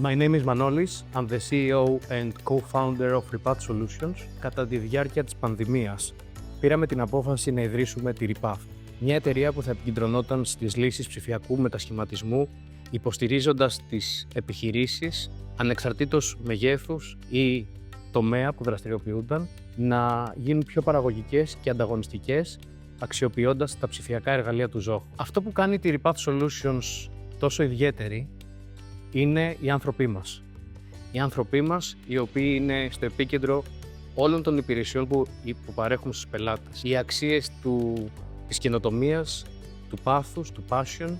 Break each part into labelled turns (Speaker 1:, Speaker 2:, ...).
Speaker 1: My name is Manolis. I'm the CEO and co-founder of Repath Solutions. Κατά τη διάρκεια της πανδημίας, πήραμε την απόφαση να ιδρύσουμε τη Repath, μια εταιρεία που θα επικεντρωνόταν στις λύσεις ψηφιακού μετασχηματισμού, υποστηρίζοντας τις επιχειρήσεις, ανεξαρτήτως μεγέθους ή τομέα που δραστηριοποιούνταν, να γίνουν πιο παραγωγικές και ανταγωνιστικές, αξιοποιώντας τα ψηφιακά εργαλεία του Zoho. Αυτό που κάνει τη Repath Solutions τόσο ιδιαίτερη είναι οι άνθρωποι μας. Οι άνθρωποι μας, οι οποίοι είναι στο επίκεντρο όλων των υπηρεσιών που παρέχουμε στους πελάτες. Οι αξίες της καινοτομίας, του πάθους, του passion,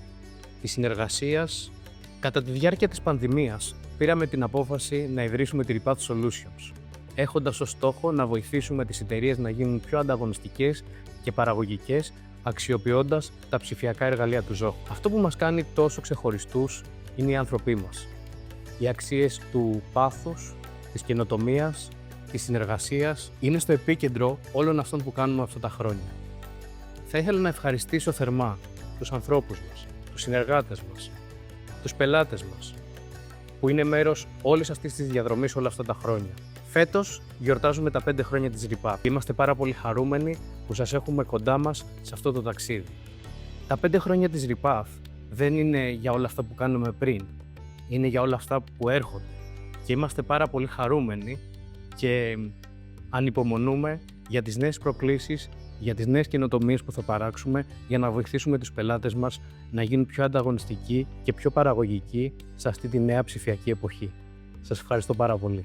Speaker 1: της συνεργασίας. Κατά τη διάρκεια της πανδημίας, πήραμε την απόφαση να ιδρύσουμε τη Repath Solutions, έχοντας ως στόχο να βοηθήσουμε τις εταιρείες να γίνουν πιο ανταγωνιστικές και παραγωγικές, αξιοποιώντας τα ψηφιακά εργαλεία του Zoho. Αυτό που μας κάνει τόσο ξεχωριστούς είναι οι άνθρωποι μας. Οι αξίες του πάθους, της καινοτομίας, της συνεργασίας είναι στο επίκεντρο όλων αυτών που κάνουμε αυτά τα χρόνια. Θα ήθελα να ευχαριστήσω θερμά τους ανθρώπους μας, τους συνεργάτες μας, τους πελάτες μας, που είναι μέρος όλης αυτής της διαδρομής όλα αυτά τα χρόνια. Φέτος γιορτάζουμε τα 5 χρόνια της Repath. Είμαστε πάρα πολύ χαρούμενοι που σας έχουμε κοντά μας σε αυτό το ταξίδι. Τα 5 χρόνια της Repath δεν είναι για όλα αυτά που κάνουμε πριν, είναι για όλα αυτά που έρχονται. Και είμαστε πάρα πολύ χαρούμενοι και ανυπομονούμε για τις νέες προκλήσεις, για τις νέες καινοτομίες που θα παράξουμε για να βοηθήσουμε τους πελάτες μας να γίνουν πιο ανταγωνιστικοί και πιο παραγωγικοί σε αυτή τη νέα ψηφιακή εποχή. Σας ευχαριστώ πάρα πολύ.